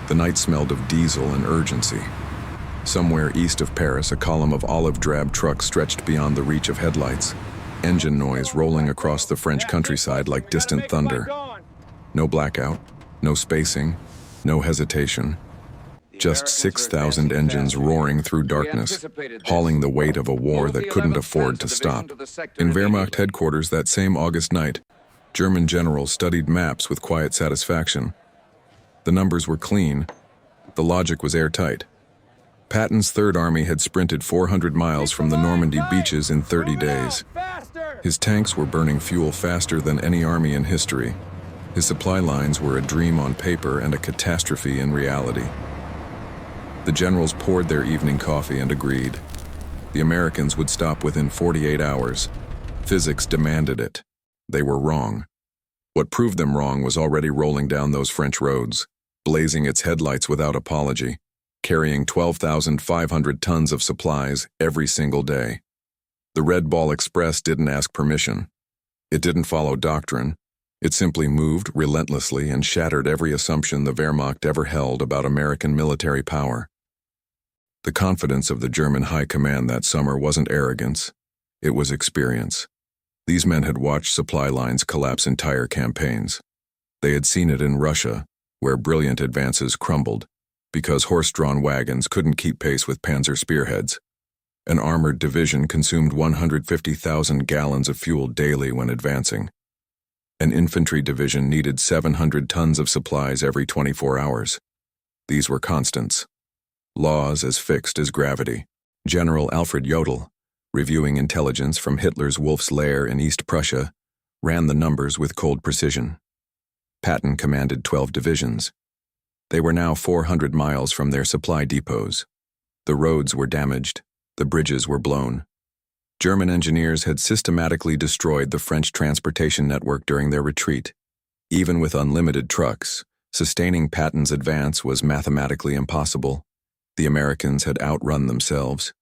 The night smelled of diesel and urgency. Somewhere east of Paris, a column of olive-drab trucks stretched beyond the reach of headlights, engine noise rolling across the French countryside like distant thunder. No blackout, no spacing, no hesitation. Just 6,000 engines roaring through darkness, hauling the weight of a war that couldn't afford to stop. In Wehrmacht headquarters that same August night, German generals studied maps with quiet satisfaction. The numbers were clean. The logic was airtight. Patton's Third Army had sprinted 400 miles from the Normandy beaches in 30 days. His tanks were burning fuel faster than any army in history. His supply lines were a dream on paper and a catastrophe in reality. The generals poured their evening coffee and agreed. The Americans would stop within 48 hours. Physics demanded it. They were wrong. What proved them wrong was already rolling down those French roads, blazing its headlights without apology, carrying 12,500 tons of supplies every single day. The Red Ball Express didn't ask permission. It didn't follow doctrine. It simply moved relentlessly and shattered every assumption the Wehrmacht ever held about American military power. The confidence of the German high command that summer wasn't arrogance. It was experience. These men had watched supply lines collapse entire campaigns. They had seen it in Russia, where brilliant advances crumbled because horse-drawn wagons couldn't keep pace with panzer spearheads. An armored division consumed 150,000 gallons of fuel daily when advancing. An infantry division needed 700 tons of supplies every 24 hours. These were constants. Laws as fixed as gravity. General Alfred Jodl, reviewing intelligence from Hitler's Wolf's Lair in East Prussia, ran the numbers with cold precision. Patton commanded 12 divisions. They were now 400 miles from their supply depots. The roads were damaged. The bridges were blown. German engineers had systematically destroyed the French transportation network during their retreat. Even with unlimited trucks, sustaining Patton's advance was mathematically impossible. The Americans had outrun themselves.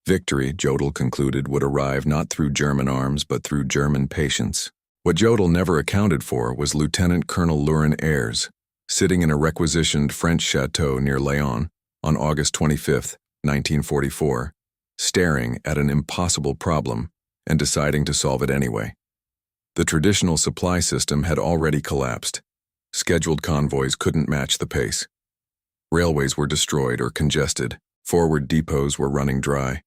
Victory, Jodl concluded, would arrive not through German arms but through German patience. What Jodl never accounted for was Lieutenant Colonel Lurin Ayres, sitting in a requisitioned French chateau near Laon on August 25, 1944, staring at an impossible problem and deciding to solve it anyway. The traditional supply system had already collapsed. Scheduled convoys couldn't match the pace. Railways were destroyed or congested. Forward depots were running dry.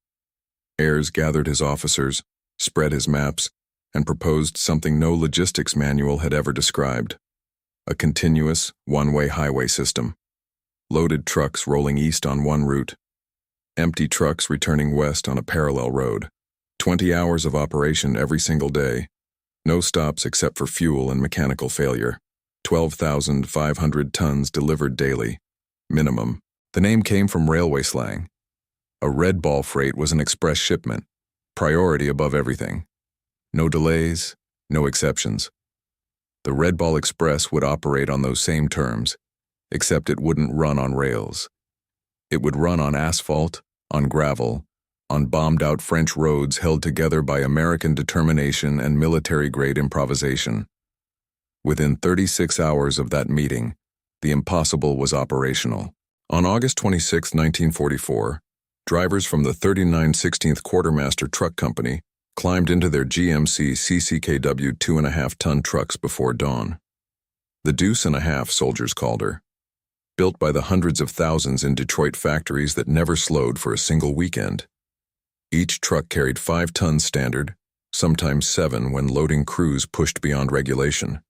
Ayres gathered his officers, spread his maps, and proposed something no logistics manual had ever described: a continuous, one-way highway system. Loaded trucks rolling east on one route, empty trucks returning west on a parallel road. 20 hours of operation every single day. No stops except for fuel and mechanical failure. 12,500 tons delivered daily. Minimum. The name came from railway slang. A Red Ball freight was an express shipment, priority above everything. No delays, no exceptions. The Red Ball Express would operate on those same terms, except it wouldn't run on rails. It would run on asphalt, on gravel, on bombed-out French roads held together by American determination and military-grade improvisation. Within 36 hours of that meeting, the impossible was operational. On August 26, 1944, drivers from the 39 16th Quartermaster Truck Company climbed into their GMC CCKW 2.5-ton trucks before dawn. The Deuce and a Half, soldiers called her. Built by the hundreds of thousands in Detroit factories that never slowed for a single weekend. Each truck carried 5 tons standard, sometimes 7 when loading crews pushed beyond regulation.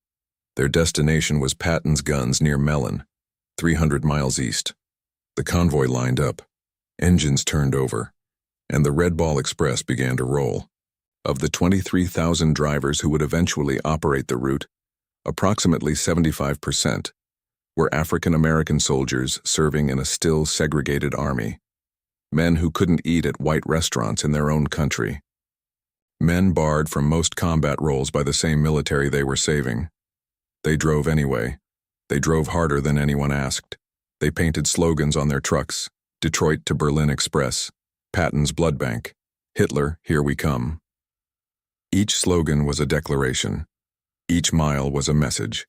Their destination was Patton's guns near Melun, 300 miles east. The convoy lined up, engines turned over, and the Red Ball Express began to roll. Of the 23,000 drivers who would eventually operate the route, approximately 75% were African-American soldiers serving in a still segregated army. Men who couldn't eat at white restaurants in their own country. Men barred from most combat roles by the same military they were saving. They drove anyway. They drove harder than anyone asked. They painted slogans on their trucks: Detroit to Berlin Express, Patton's Blood Bank, Hitler, here we come. Each slogan was a declaration. Each mile was a message.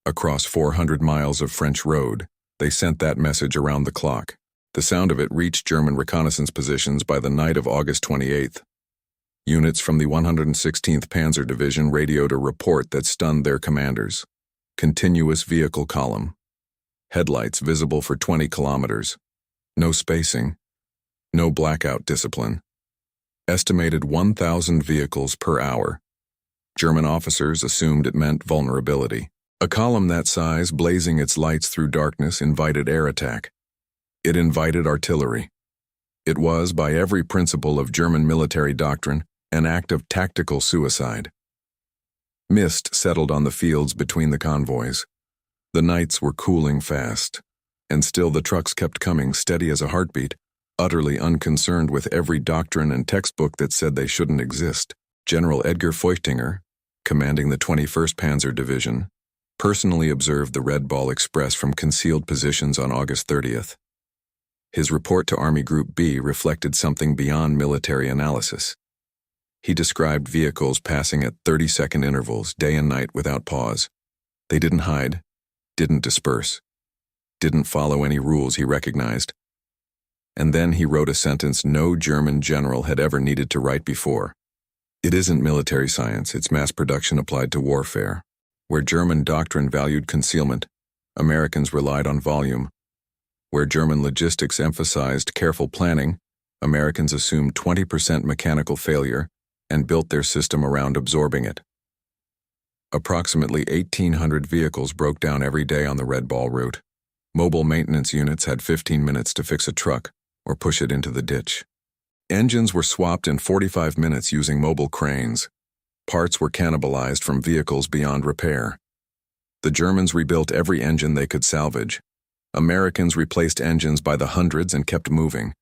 Across 400 miles of French road, They sent that message around the clock. The sound of it reached German reconnaissance positions by the night of August 28th. Units from the 116th Panzer Division radioed a report that stunned their commanders. Continuous vehicle column. Headlights visible for 20 kilometers. No spacing. No blackout discipline. Estimated 1,000 vehicles per hour. German officers assumed it meant vulnerability. A column that size, blazing its lights through darkness, invited air attack. It invited artillery. It was, by every principle of German military doctrine, an act of tactical suicide. Mist settled on the fields between the convoys. The nights were cooling fast, and still the trucks kept coming, steady as a heartbeat, utterly unconcerned with every doctrine and textbook that said they shouldn't exist. General Edgar Feuchtinger, commanding the 21st Panzer Division, personally observed the Red Ball Express from concealed positions on August 30th. His report to Army Group B reflected something beyond military analysis. He described vehicles passing at 30-second intervals, day and night without pause. They didn't hide, didn't disperse, didn't follow any rules he recognized. And then he wrote a sentence no German general had ever needed to write before. It isn't military science, it's mass production applied to warfare. Where German doctrine valued concealment, Americans relied on volume. Where German logistics emphasized careful planning, Americans assumed 20% mechanical failure and built their system around absorbing it. Approximately 1,800 vehicles broke down every day on the Red Ball route. Mobile maintenance units had 15 minutes to fix a truck or push it into the ditch. Engines were swapped in 45 minutes using mobile cranes. Parts were cannibalized from vehicles beyond repair. The Germans rebuilt every engine they could salvage. Americans replaced engines by the hundreds and kept moving.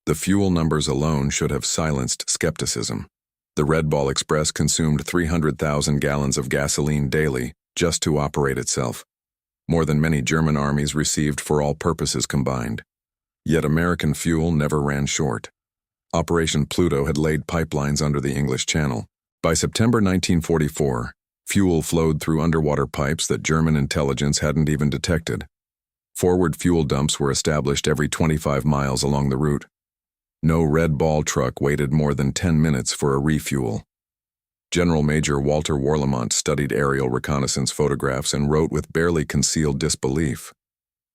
The fuel numbers alone should have silenced skepticism. The Red Ball Express consumed 300,000 gallons of gasoline daily just to operate itself, more than many German armies received for all purposes combined. Yet American fuel never ran short. Operation Pluto had laid pipelines under the English Channel. By September 1944, fuel flowed through underwater pipes that German intelligence hadn't even detected. Forward fuel dumps were established every 25 miles along the route. No Red Ball truck waited more than 10 minutes for a refuel. General Major Walter Warlimont studied aerial reconnaissance photographs and wrote with barely concealed disbelief.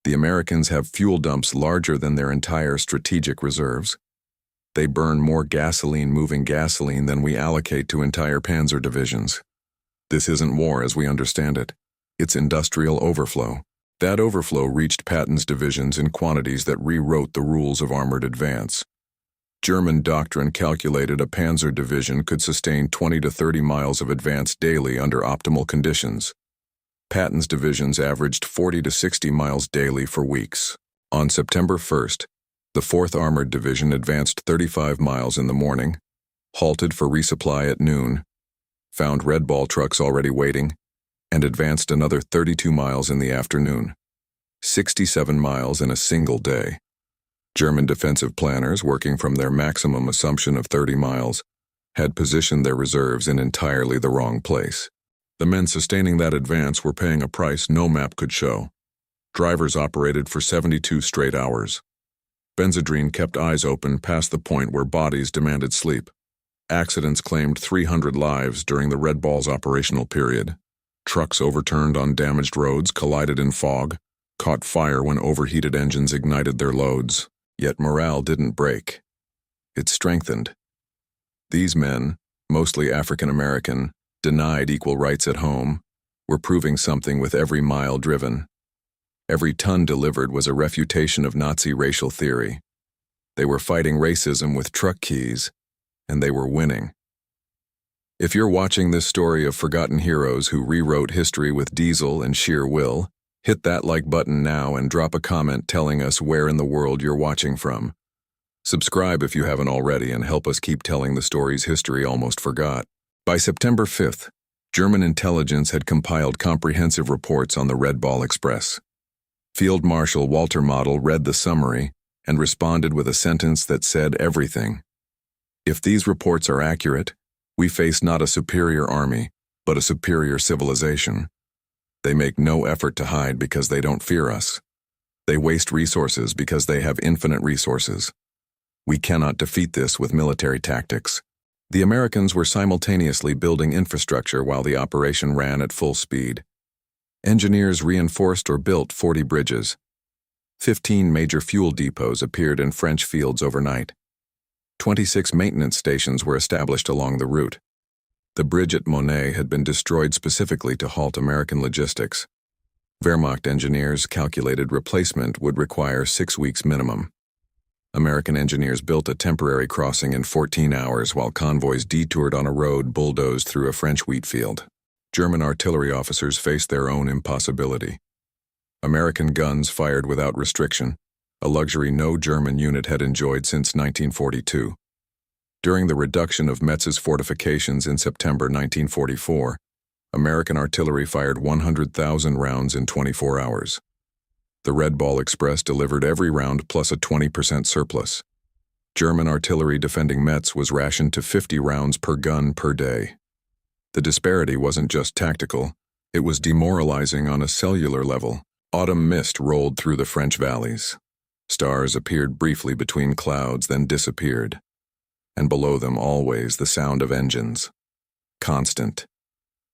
The Americans have fuel dumps larger than their entire strategic reserves. They burn more gasoline moving gasoline than we allocate to entire panzer divisions. This isn't war as we understand it. It's industrial overflow. That overflow reached Patton's divisions in quantities that rewrote the rules of armored advance. German doctrine calculated a panzer division could sustain 20 to 30 miles of advance daily under optimal conditions. Patton's divisions averaged 40 to 60 miles daily for weeks. On September 1st, the 4th Armored Division advanced 35 miles in the morning, halted for resupply at noon, found Red Ball trucks already waiting, and advanced another 32 miles in the afternoon. 67 miles in a single day. German defensive planners, working from their maximum assumption of 30 miles, had positioned their reserves in entirely the wrong place. The men sustaining that advance were paying a price no map could show. Drivers operated for 72 straight hours. Benzedrine kept eyes open past the point where bodies demanded sleep. Accidents claimed 300 lives during the Red Ball's operational period. Trucks overturned on damaged roads, collided in fog, caught fire when overheated engines ignited their loads. Yet morale didn't break. It strengthened. These men, mostly African American, denied equal rights at home, were proving something with every mile driven. Every ton delivered was a refutation of Nazi racial theory. They were fighting racism with truck keys, and they were winning. If you're watching this story of forgotten heroes who rewrote history with diesel and sheer will, hit that like button now and drop a comment telling us where in the world you're watching from. Subscribe if you haven't already and help us keep telling the stories history almost forgot. By September 5th, German intelligence had compiled comprehensive reports on the Red Ball Express. Field Marshal Walter Model read the summary and responded with a sentence that said everything. If these reports are accurate, we face not a superior army, but a superior civilization. They make no effort to hide because they don't fear us. They waste resources because they have infinite resources. We cannot defeat this with military tactics. The Americans were simultaneously building infrastructure while the operation ran at full speed. Engineers reinforced or built 40 bridges. 15 major fuel depots appeared in French fields overnight. 26 maintenance stations were established along the route. The bridge at Monet had been destroyed specifically to halt American logistics. Wehrmacht engineers calculated replacement would require 6 weeks minimum. American engineers built a temporary crossing in 14 hours while convoys detoured on a road bulldozed through a French wheat field. German artillery officers faced their own impossibility. American guns fired without restriction, a luxury no German unit had enjoyed since 1942. During the reduction of Metz's fortifications in September 1944, American artillery fired 100,000 rounds in 24 hours. The Red Ball Express delivered every round plus a 20% surplus. German artillery defending Metz was rationed to 50 rounds per gun per day. The disparity wasn't just tactical, it was demoralizing on a cellular level. Autumn mist rolled through the French valleys. Stars appeared briefly between clouds, then disappeared. And below them always the sound of engines. Constant.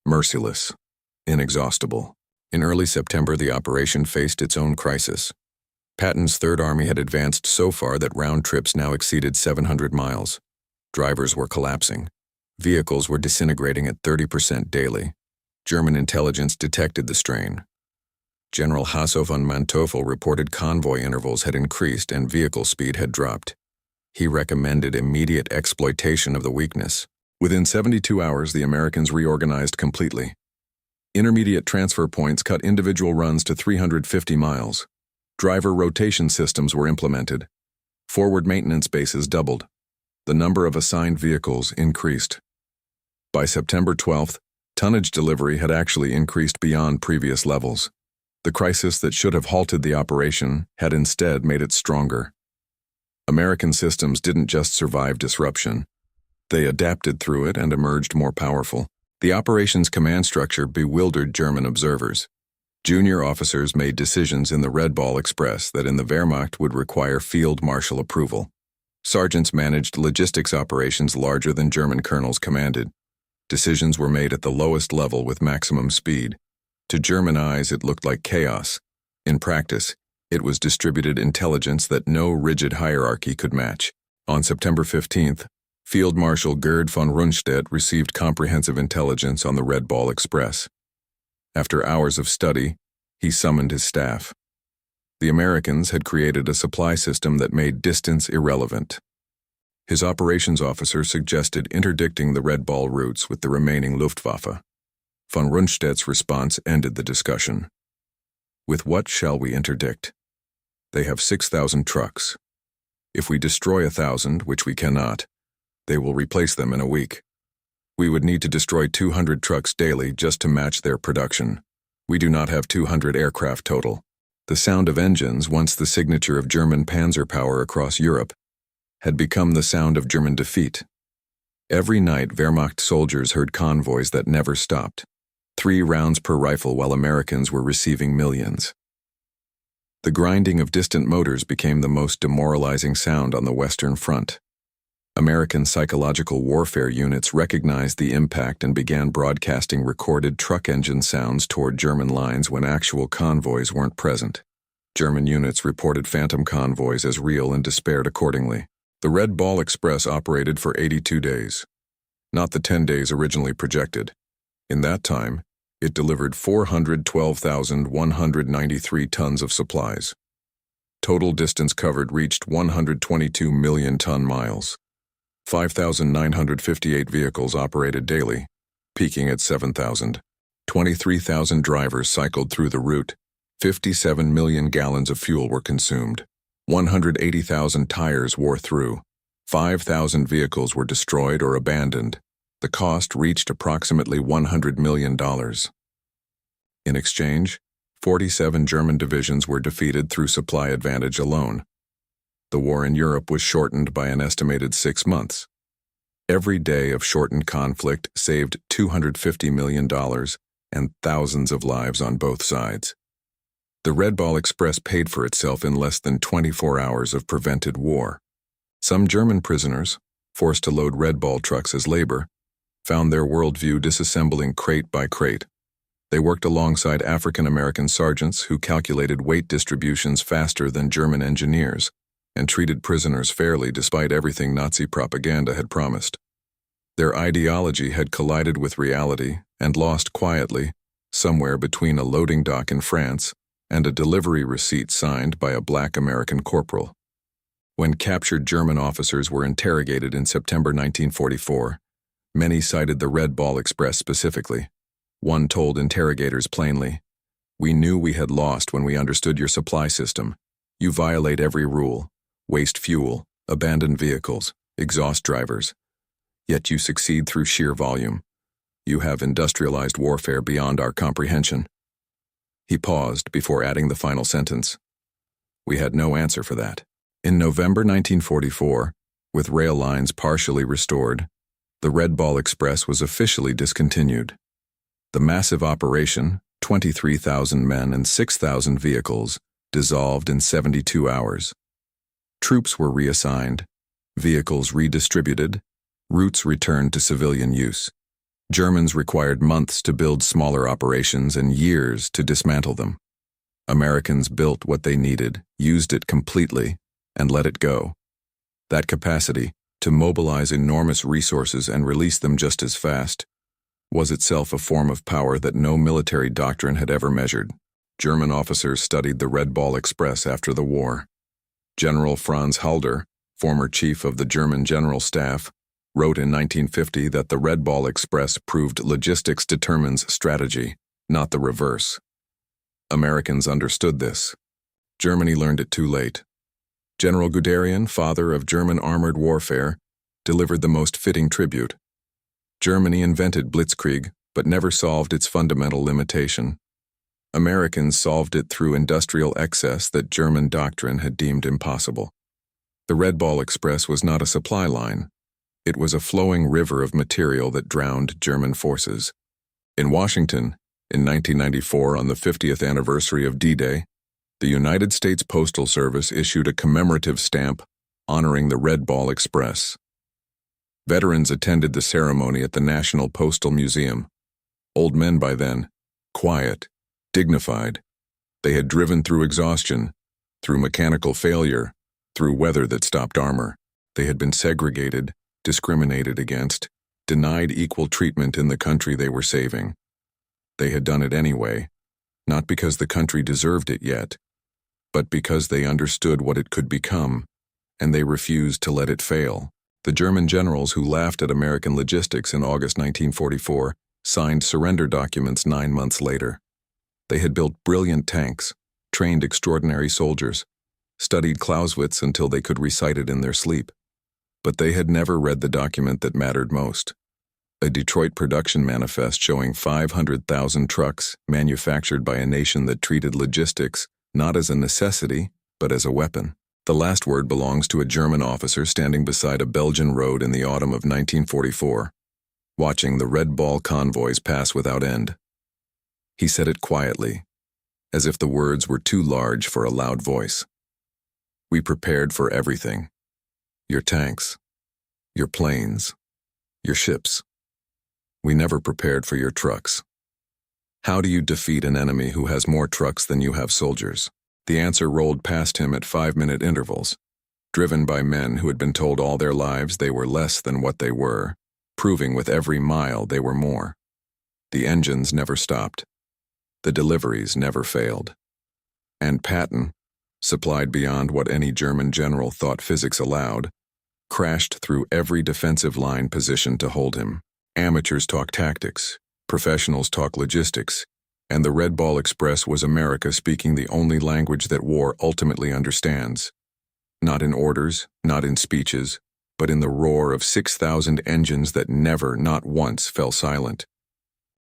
Merciless. Inexhaustible. In early September, the operation faced its own crisis. Patton's Third Army had advanced so far that round trips now exceeded 700 miles. Drivers were collapsing. Vehicles were disintegrating at 30% daily. German intelligence detected the strain. General Hasso von Manteuffel reported convoy intervals had increased and vehicle speed had dropped. He recommended immediate exploitation of the weakness. Within 72 hours, the Americans reorganized completely. Intermediate transfer points cut individual runs to 350 miles. Driver rotation systems were implemented. Forward maintenance bases doubled. The number of assigned vehicles increased. By September 12th, tonnage delivery had actually increased beyond previous levels. The crisis that should have halted the operation had instead made it stronger. American systems didn't just survive disruption. They adapted through it and emerged more powerful. The operation's command structure bewildered German observers. Junior officers made decisions in the Red Ball Express that in the Wehrmacht would require field marshal approval. Sergeants managed logistics operations larger than German colonels commanded. Decisions were made at the lowest level with maximum speed. To German eyes, it looked like chaos. In practice, it was distributed intelligence that no rigid hierarchy could match. On September 15th, Field Marshal Gerd von Rundstedt received comprehensive intelligence on the Red Ball Express. After hours of study, he summoned his staff. The Americans had created a supply system that made distance irrelevant. His operations officer suggested interdicting the Red Ball routes with the remaining Luftwaffe. Von Rundstedt's response ended the discussion. With what shall we interdict? They have 6,000 trucks. If we destroy 1,000, which we cannot, they will replace them in a week. We would need to destroy 200 trucks daily just to match their production. We do not have 200 aircraft total. The sound of engines, once the signature of German panzer power across Europe, had become the sound of German defeat. Every night, Wehrmacht soldiers heard convoys that never stopped. 3 rounds per rifle while Americans were receiving millions. The grinding of distant motors became the most demoralizing sound on the Western Front. American psychological warfare units recognized the impact and began broadcasting recorded truck engine sounds toward German lines when actual convoys weren't present. German units reported phantom convoys as real and despaired accordingly. The Red Ball Express operated for 82 days, not the 10 days originally projected. In that time, it delivered 412,193 tons of supplies. Total distance covered reached 122 million ton miles. 5,958 vehicles operated daily, peaking at 7,000. 23,000 drivers cycled through the route. 57 million gallons of fuel were consumed. 180,000 tires wore through. 5,000 vehicles were destroyed or abandoned. The cost reached approximately $100 million. In exchange, 47 German divisions were defeated through supply advantage alone. The war in Europe was shortened by an estimated 6 months. Every day of shortened conflict saved $250 million and thousands of lives on both sides. The Red Ball Express paid for itself in less than 24 hours of prevented war. Some German prisoners, forced to load Red Ball trucks as labor, found their worldview disassembling crate by crate. They worked alongside African-American sergeants who calculated weight distributions faster than German engineers and treated prisoners fairly despite everything Nazi propaganda had promised. Their ideology had collided with reality and lost quietly, somewhere between a loading dock in France and a delivery receipt signed by a black American corporal. When captured German officers were interrogated in September 1944, many cited the Red Ball Express specifically. One told interrogators plainly, "We knew we had lost when we understood your supply system. You violate every rule, waste fuel, abandon vehicles, exhaust drivers. Yet you succeed through sheer volume. You have industrialized warfare beyond our comprehension." He paused before adding the final sentence. We had no answer for that. In November 1944, with rail lines partially restored, the Red Ball Express was officially discontinued. The massive operation, 23,000 men and 6,000 vehicles, dissolved in 72 hours. Troops were reassigned, vehicles redistributed, routes returned to civilian use. Germans required months to build smaller operations and years to dismantle them. Americans built what they needed, used it completely, and let it go. That capacity, to mobilize enormous resources and release them just as fast, was itself a form of power that no military doctrine had ever measured. German officers studied the Red Ball Express after the war. General Franz Halder, former chief of the German General Staff, wrote in 1950 that the Red Ball Express proved logistics determines strategy, not the reverse. Americans understood this. Germany learned it too late. General Guderian, father of German armored warfare, delivered the most fitting tribute. Germany invented blitzkrieg, but never solved its fundamental limitation. Americans solved it through industrial excess that German doctrine had deemed impossible. The Red Ball Express was not a supply line. It was a flowing river of material that drowned German forces. In Washington, in 1994, on the 50th anniversary of D-Day, the United States Postal Service issued a commemorative stamp honoring the Red Ball Express. Veterans attended the ceremony at the National Postal Museum. Old men by then, quiet, dignified. They had driven through exhaustion, through mechanical failure, through weather that stopped armor. They had been segregated, discriminated against, denied equal treatment in the country they were saving. They had done it anyway, not because the country deserved it yet, but because they understood what it could become, and they refused to let it fail. The German generals who laughed at American logistics in August 1944 signed surrender documents 9 months later. They had built brilliant tanks, trained extraordinary soldiers, studied Clausewitz until they could recite it in their sleep. But they had never read the document that mattered most. A Detroit production manifest showing 500,000 trucks manufactured by a nation that treated logistics not as a necessity, but as a weapon. The last word belongs to a German officer standing beside a Belgian road in the autumn of 1944, watching the Red Ball convoys pass without end. He said it quietly, as if the words were too large for a loud voice. We prepared for everything. Your tanks, your planes, your ships. We never prepared for your trucks. How do you defeat an enemy who has more trucks than you have soldiers? The answer rolled past him at 5-minute intervals, driven by men who had been told all their lives they were less than what they were, proving with every mile they were more. The engines never stopped. The deliveries never failed. And Patton, supplied beyond what any German general thought physics allowed, crashed through every defensive line position to hold him. Amateurs talk tactics, professionals talk logistics, and the Red Ball Express was America speaking the only language that war ultimately understands. Not in orders, not in speeches, but in the roar of 6,000 engines that never, not once, fell silent.